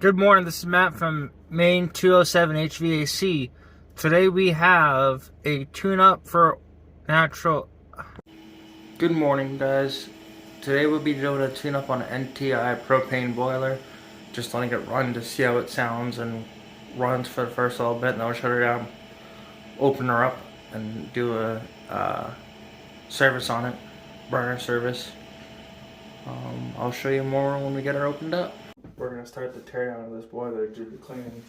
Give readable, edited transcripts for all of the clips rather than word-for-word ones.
Good morning, this is Matt from Maine 207 HVAC. Today we have a tune-up for natural... Good morning, guys. Today we'll be doing a tune-up on an NTI propane boiler. Just letting it run to see how it sounds and runs for the first little bit, and then we'll shut her down, open her up, and do a service on it, burner service. I'll show you more when we get her opened up. We're going to start the teardown of this boiler due to cleaning.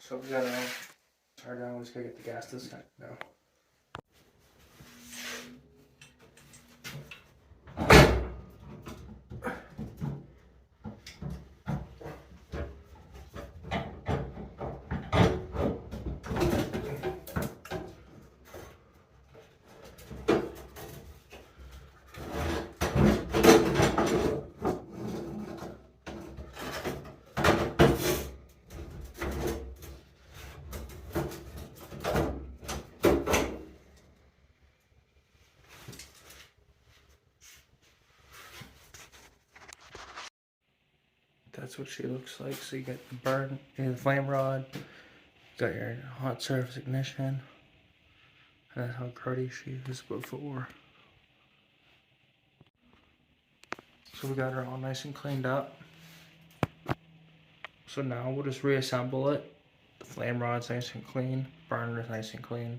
So we gotta turn down, we just gotta get the gas this time now. that's what she looks like. So you got the burn, you have the flame rod, you got your hot surface ignition. And that's how cruddy she is before. So we got her all nice and cleaned up. So now we'll just reassemble it. The flame rod's nice and clean, burner's nice and clean,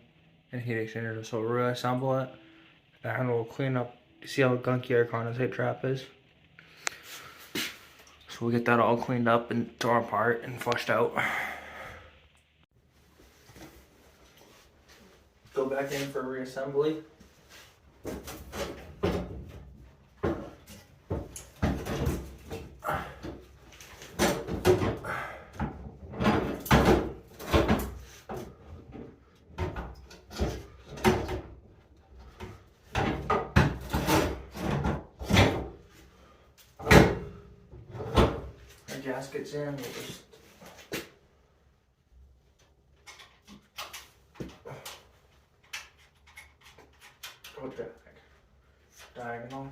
and heat exchanger. So we'll reassemble it, and we'll clean up. See how gunky our condensate trap is? So we'll get that all cleaned up and torn apart and flushed out. Go back in for reassembly. Gaskets in, we'll just go diagonal.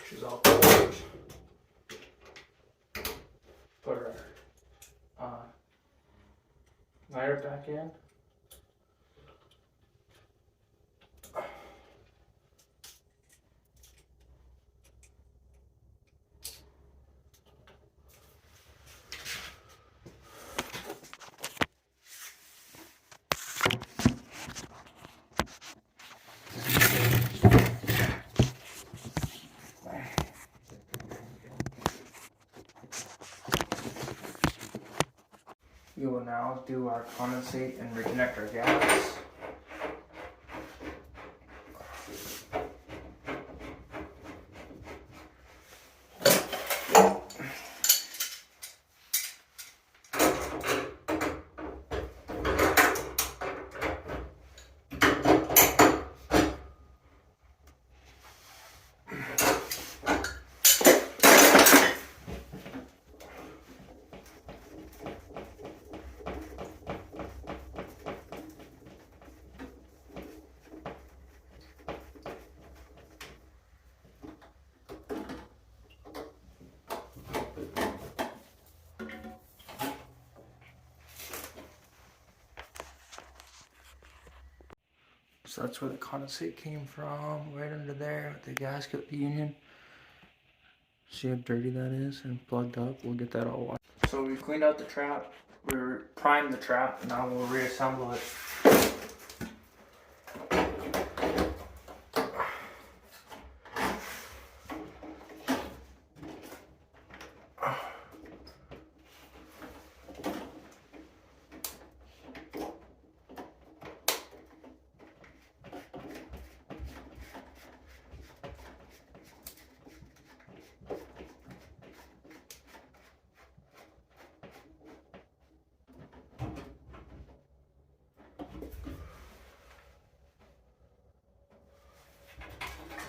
She's all covered. Put her lighter back in. We will now do our condensate and reconnect our gas. So that's where the condensate came from, right under there, the gasket union. See how dirty that is and plugged up? We'll get that all washed. So we cleaned out the trap, we primed the trap, now we'll reassemble it.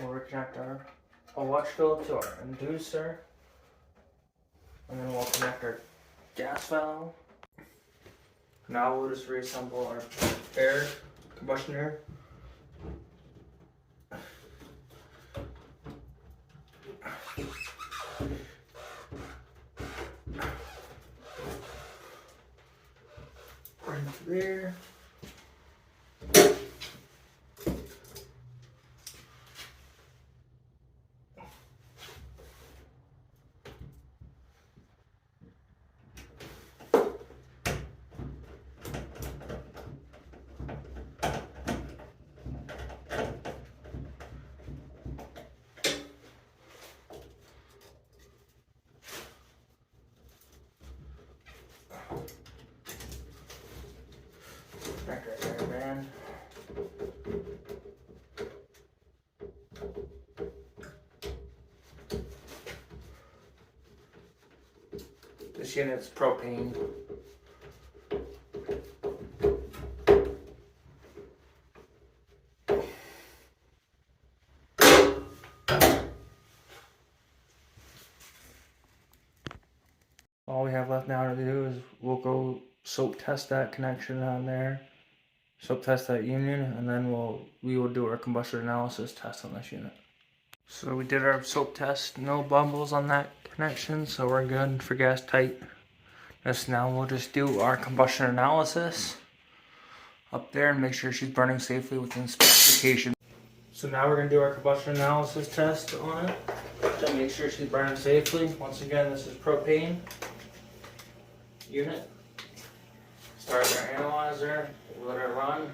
We'll reconnect our electrical to our inducer, and then we'll connect our gas valve. Now we'll just reassemble our air, combustion air. Right into there. Connect our air band. This unit's propane. All we have left now to do is we'll go soap test that connection on there, soap test that union, and then we will do our combustion analysis test on this unit. So we did our soap test, no bumbles on that connection, so we're good for gas tight. This now we'll just do our combustion analysis up there and make sure she's burning safely within specification. So now we're going to do our combustion analysis test on it to make sure she's burning safely. Once again, this is propane unit. Start our analyzer, let her run.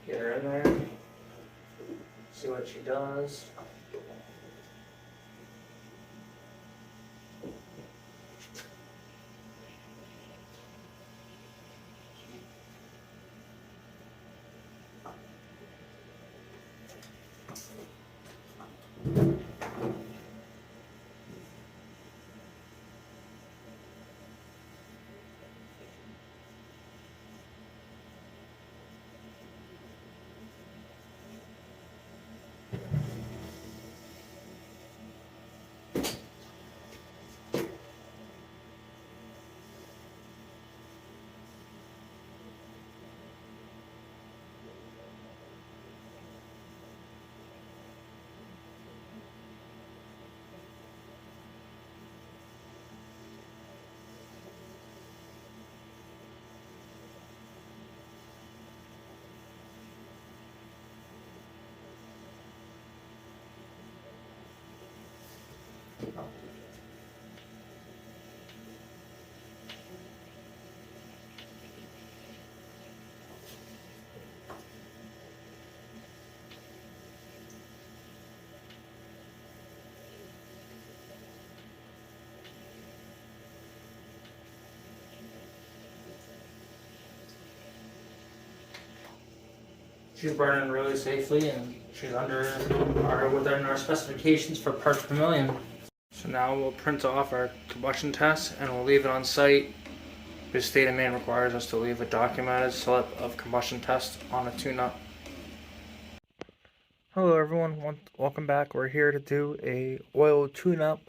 Get her in there. See what she does. She's burning really safely and she's within our specifications for parts per million. So now we'll print off our combustion test and we'll leave it on site. The state of Maine requires us to leave a documented slip of combustion test on a tune-up. Hello everyone, welcome back. We're here to do a oil tune-up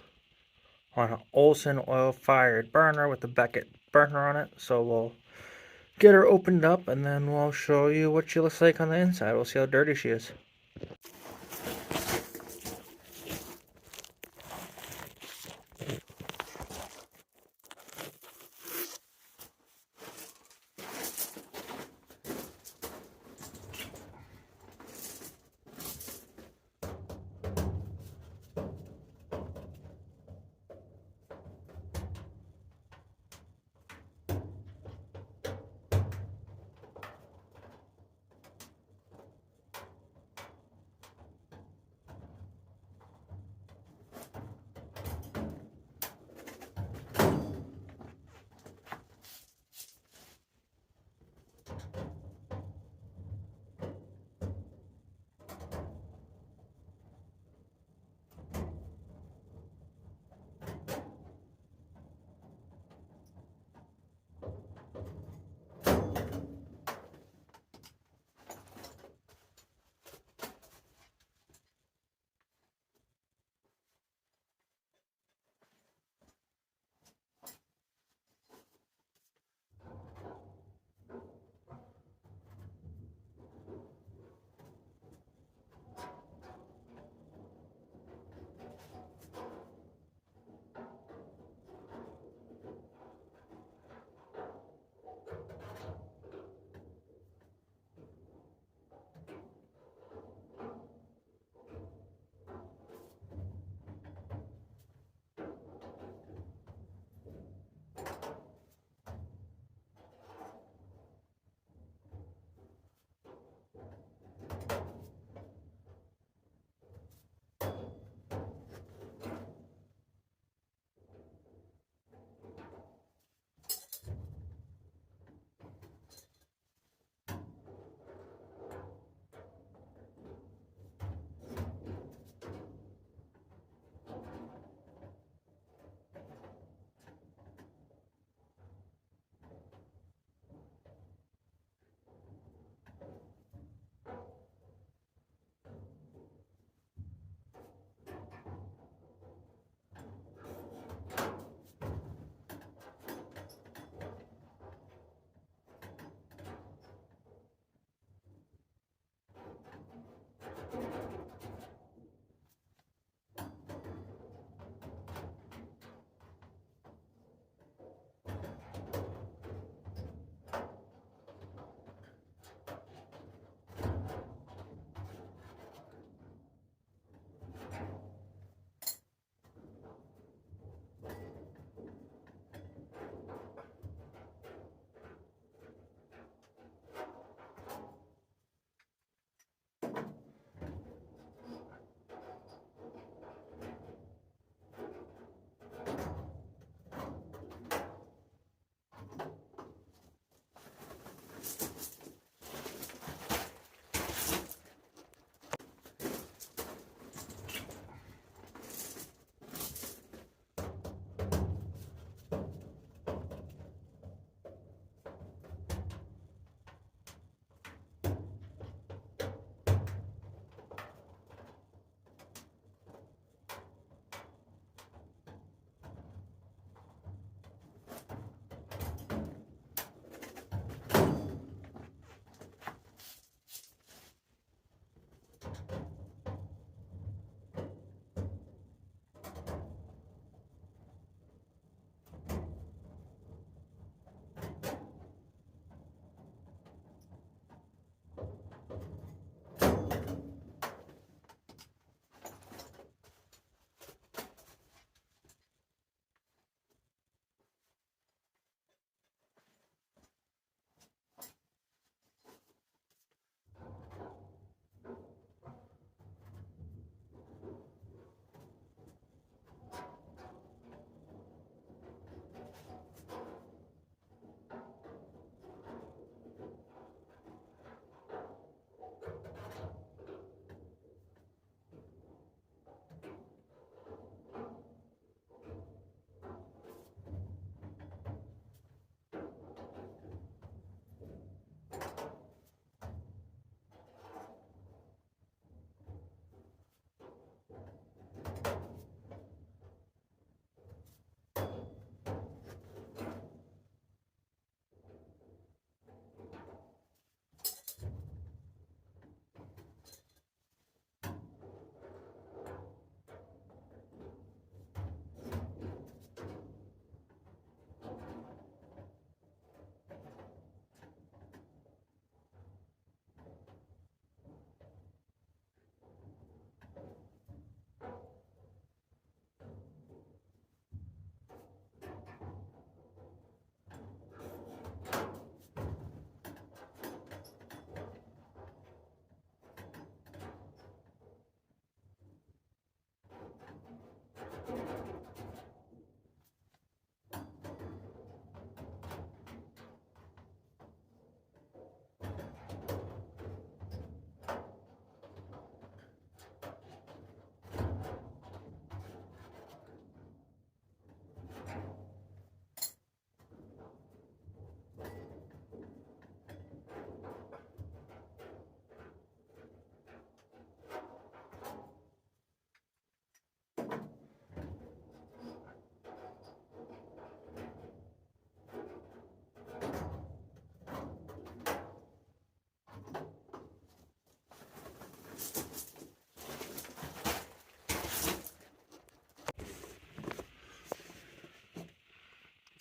on an Olson oil-fired burner with a Beckett burner on it. So we'll get her opened up and then we'll show you what she looks like on the inside. We'll see how dirty she is.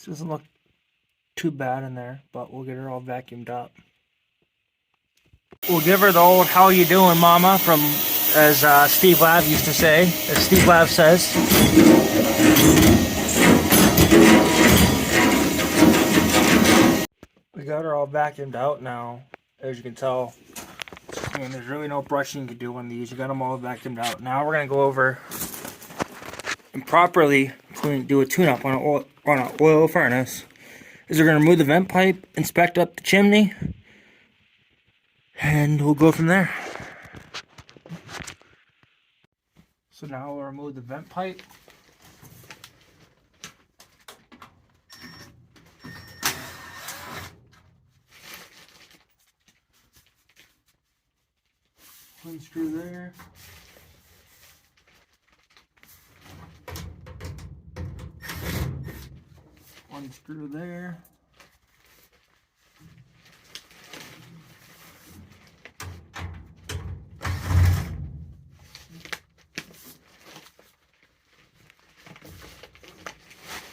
Doesn't look too bad in there, but we'll get her all vacuumed up. We'll give her the old "How you doing, Mama?" from, as Steve Labb used to say, as Steve Labb says. We got her all vacuumed out now. As you can tell, there's really no brushing you can do on these. You got them all vacuumed out. Now we're gonna go over and properly do a tune-up on an oil furnace. Is we're gonna remove the vent pipe, inspect up the chimney, and we'll go from there. So now we'll remove the vent pipe. One screw there. One screw there.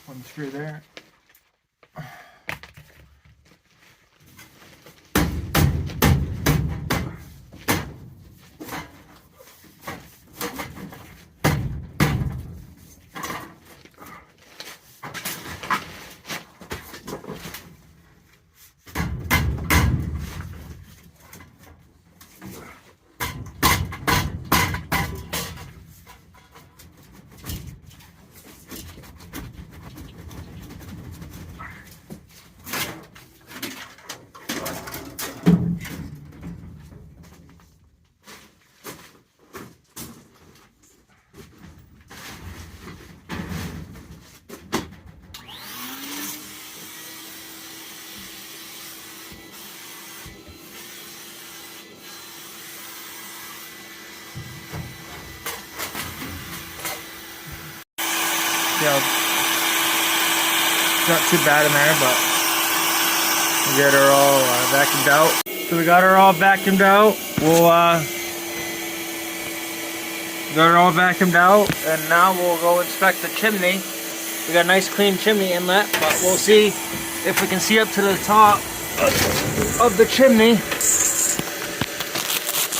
One screw there. Yeah, it's not too bad in there, but we'll get her all vacuumed out. So we got her all vacuumed out. Got her all vacuumed out, and now we'll go inspect the chimney. We got a nice clean chimney inlet, but we'll see if we can see up to the top of the chimney.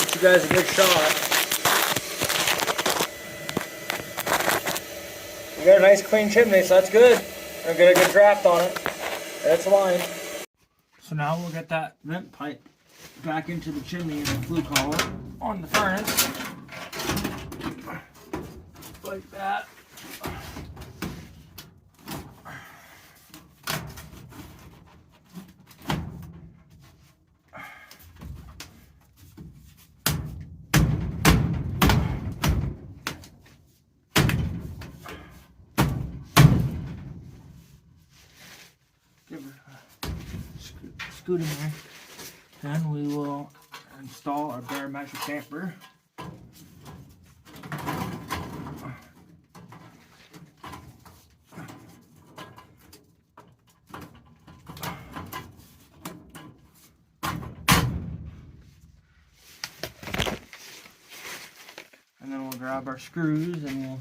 Get you guys a good shot. We got a nice clean chimney, so that's good. We'll get a good draft on it. That's lined. So now we'll get that vent pipe back into the chimney and the flue collar on the furnace. Like that. Give her a scoot in there. Then we will install our barometric damper. And then we'll grab our screws and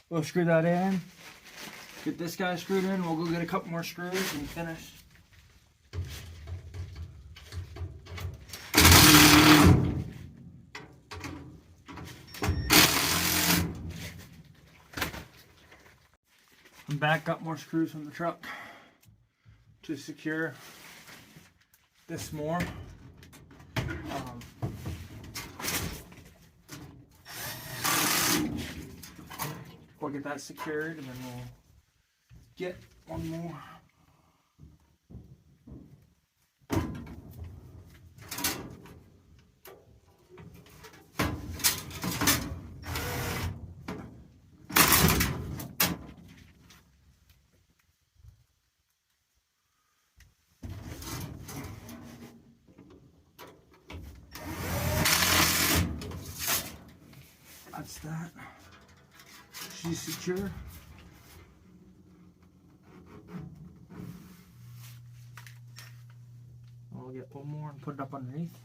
we'll screw that in. Get this guy screwed in. We'll go get a couple more screws and finish. And back up more screws from the truck to secure this more. We'll get that secured, and then we'll get one more. That's that. She's secure. I'll get one more and put it up underneath.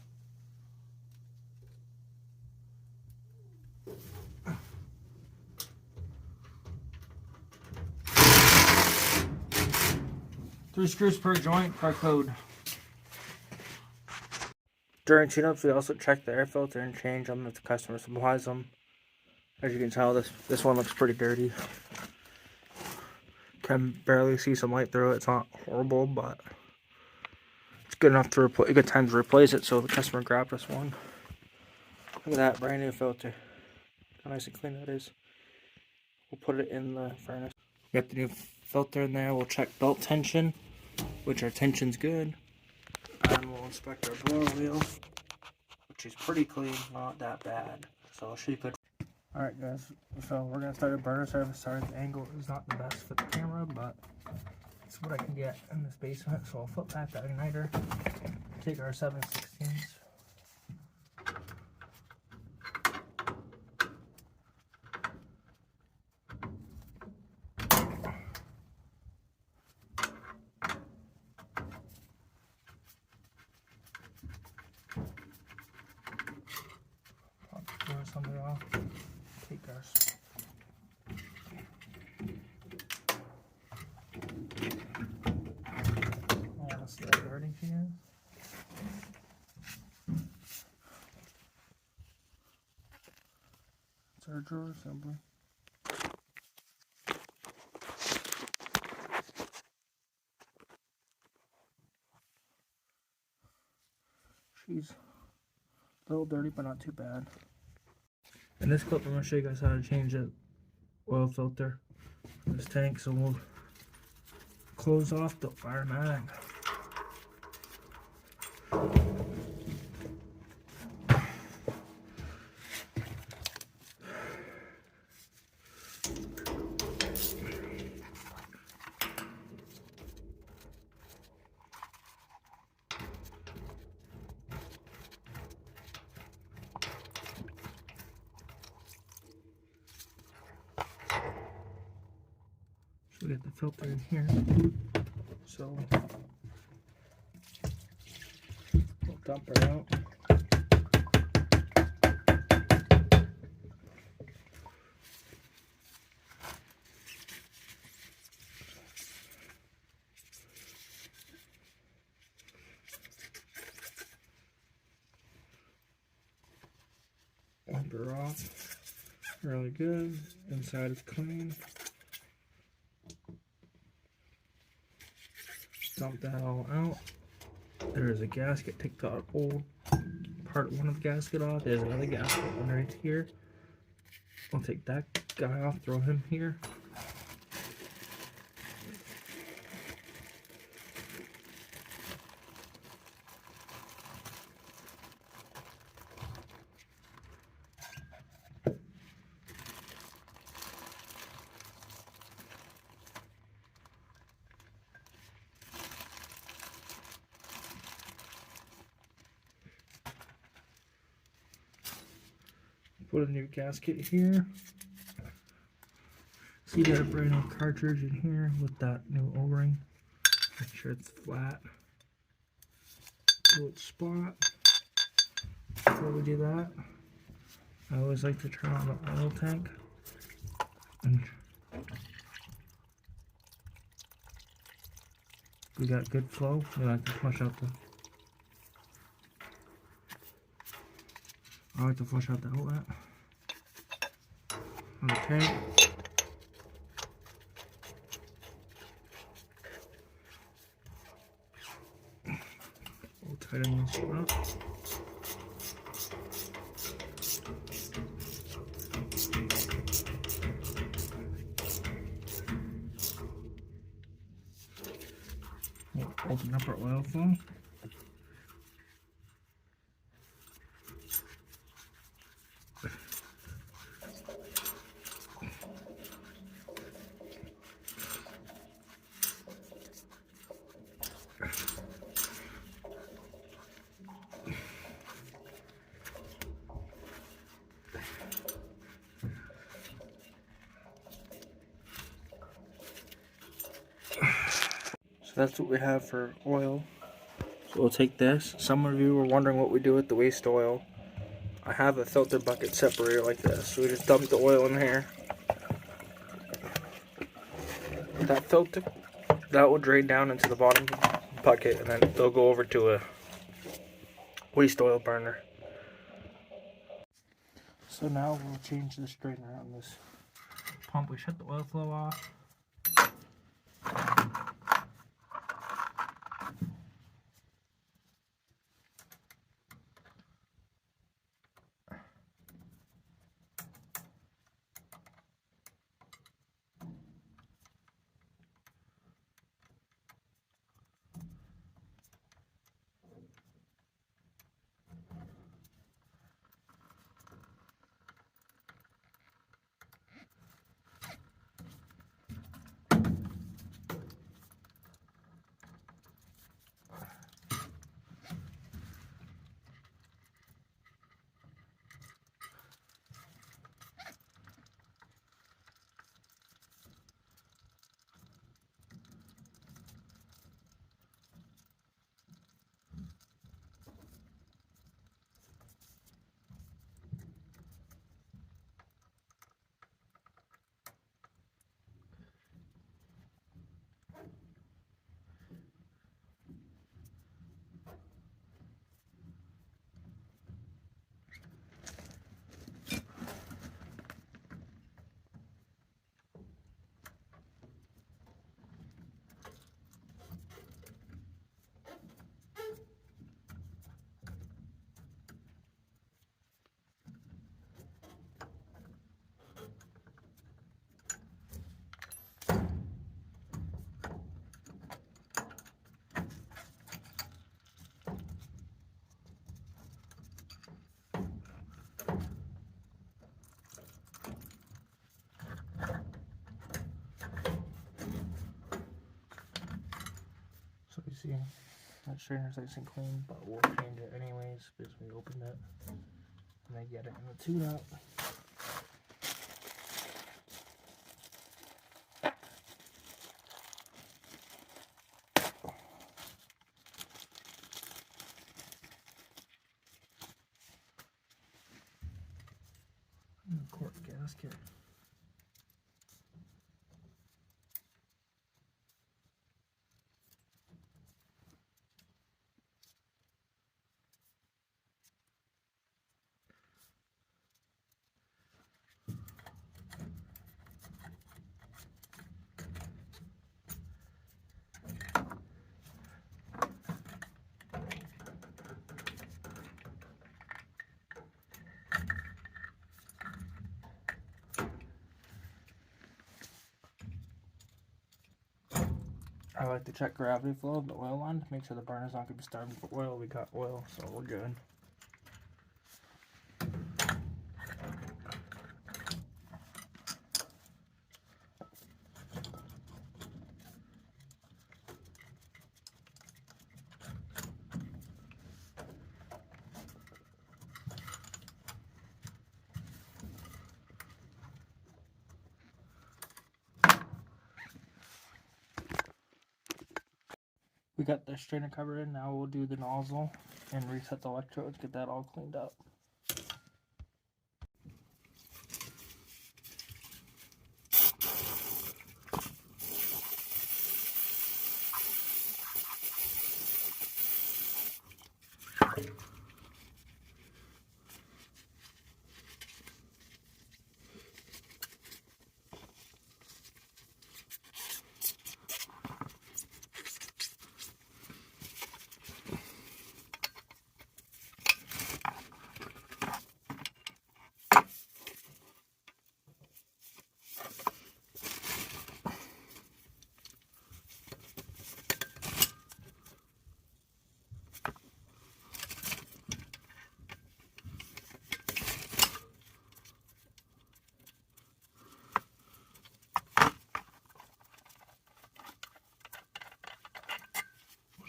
Three screws per joint per code. During tune-ups, we also check the air filter and change them if the customer supplies them. As you can tell, this one looks pretty dirty. Can barely see some light through it. It's not horrible, but it's good enough to a good time to replace it. So the customer grabbed us one. Look at that brand new filter. How nice and clean that is. We'll put it in the furnace. Got the new filter in there. We'll check belt tension, which our tension's good. And we'll inspect our blower wheel, which is pretty clean, not that bad. So she could. Alright guys, so we're going to start a burner service. Sorry, the angle is not the best for the camera, but it's what I can get in this basement. So I'll flip back the igniter, take our 7/16. Pop somebody off. Take ours. Oh, that's the dirty here. It's our drawer assembly. She's a little dirty, but not too bad. In this clip, I'm going to show you guys how to change the oil filter in this tank. So we'll close off the fire mag. So we got the filter in here. So we'll dump her out. Wipe her off. Really good. Inside is clean. Dump that all out. There's a gasket. Take the old part of one of the gasket off. There's another gasket underneath here. I'll take that guy off, throw him here. Put a new gasket here. See that brand new cartridge in here with that new O-ring. Make sure it's flat. Do its spot. Before we do that, I always like to turn on the oil tank. And we got good flow. We like to flush out the. I like to flush out the outlet on the tank. We'll tighten this up. We'll open up our oil flow. that's what we have for oil. So we'll take this. Some of you were wondering what we do with the waste oil. I have a filter bucket separator like this. So we just dump the oil in here. That filter, that will drain down into the bottom bucket, and then they'll go over to a waste oil burner. So now we'll change the strainer on this pump. We shut the oil flow off. So you see, that strainer's nice and clean, but we'll change it anyways because we opened it. And then get it in the tune-up. Quart gasket. I like to check gravity flow of the oil line to make sure the burner's not going to be starving for oil. We got oil, so we're good. We got the strainer cover in. Now we'll do the nozzle and reset the electrodes, get that all cleaned up.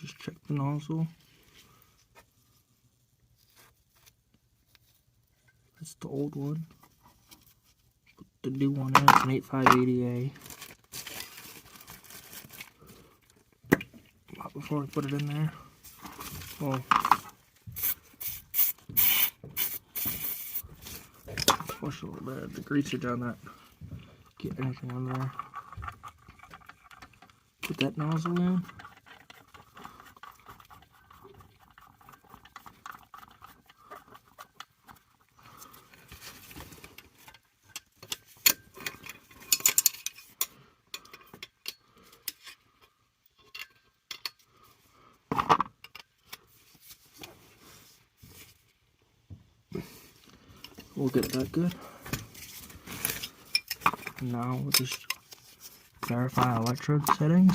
Just check the nozzle. That's the old one. The new one is an 8580A. before we put it in there. We'll push a little bit of the greaser down that. Get anything on there. Put that nozzle in. We'll get that good. Now we'll just verify electrode settings.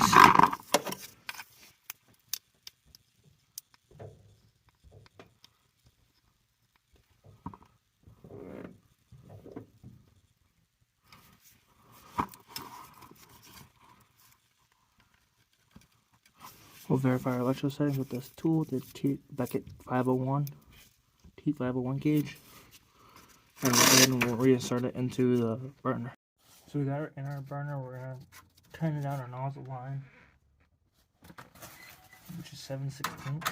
We'll verify our electrode settings with this tool, the Beckett 501 T501 gauge. And we'll go ahead and we'll reinsert it into the burner. So we got it in our burner. We're going to tighten down our nozzle line, which is 7/16.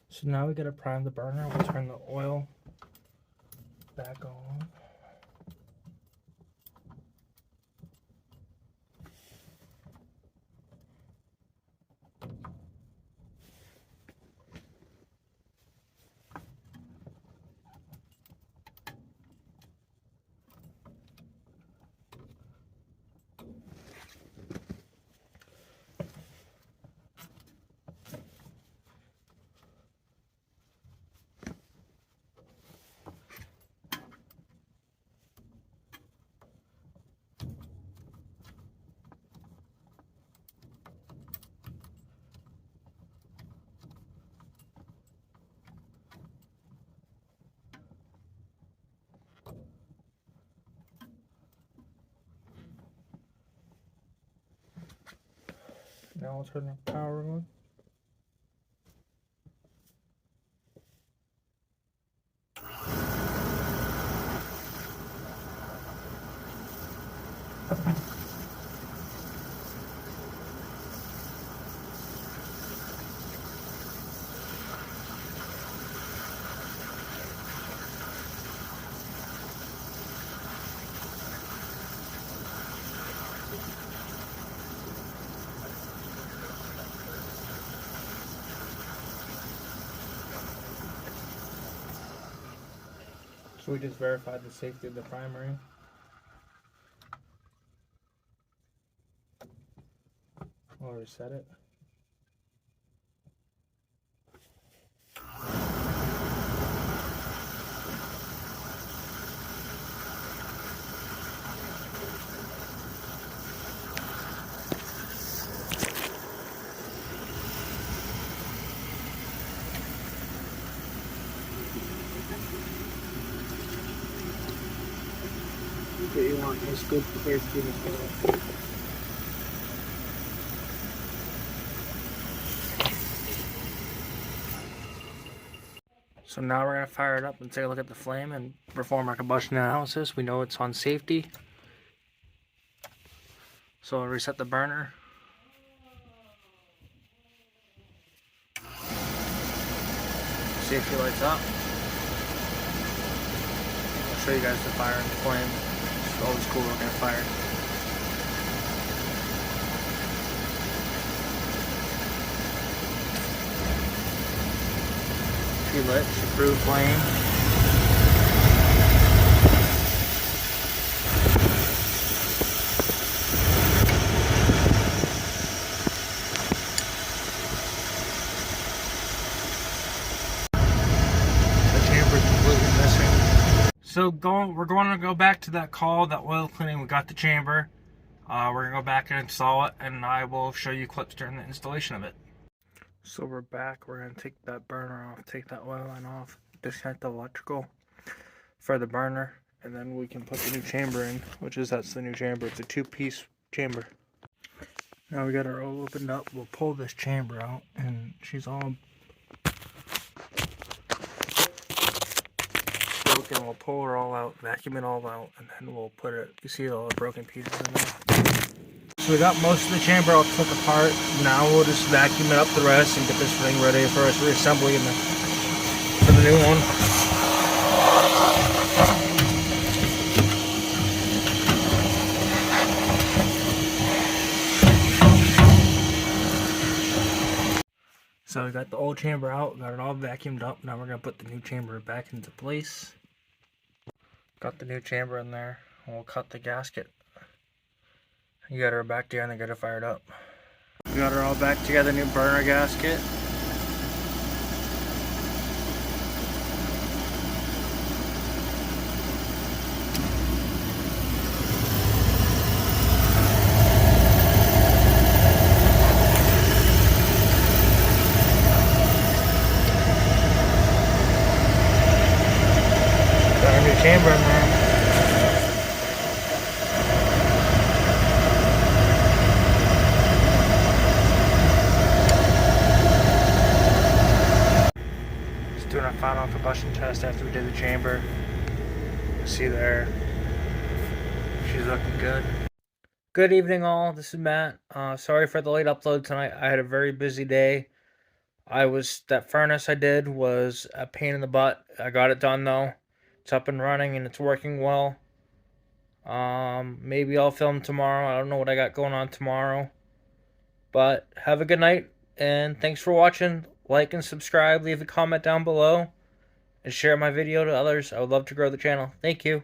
So now we gotta prime the burner. We'll turn the oil back on. Now I'll turn the power on. So we just verified the safety of the primary. I'll reset it. That you want is good clear steam as well. So now we're going to fire it up and take a look at the flame and perform our combustion analysis. We know it's on safety. So I'll reset the burner. Safety lights up. I'll show you guys the fire and the flame. It's always cool looking at fire. be lit. It's approved flame. The chamber is completely missing. So we're going to go back to that call, that oil cleaning. We got the chamber. We're going to go back and install it, and I will show you clips during the installation of it. So we're back. We're going to take that burner off, take that oil line off, disconnect the electrical for the burner, and then we can put the new chamber in, that's the new chamber. It's a 2-piece chamber. Now we got our oil opened up. We'll pull this chamber out, and she's all broken. We'll pull her all out, vacuum it all out, and then we'll put it, you see all the broken pieces in there. So we got most of the chamber all took apart. Now we'll just vacuum it up the rest and get this thing ready for us reassembly for the new one. So we got the old chamber out, got it all vacuumed up. Now we're going to put the new chamber back into place. Got the new chamber in there, and we'll cut the gasket. You got her back together and get her fired up. We got her all back together, new burner gasket. Got our new chamber in there. Doing our final combustion test after we did the chamber. You see there, she's looking good. Good evening all, this is Matt. Sorry for the late upload tonight. I had a very busy day. That furnace I did was a pain in the butt. I got it done though. It's up and running and it's working well. Maybe I'll film tomorrow. I don't know what I got going on tomorrow. But have a good night and thanks for watching. Like and subscribe, leave a comment down below, and share my video to others. I would love to grow the channel. Thank you.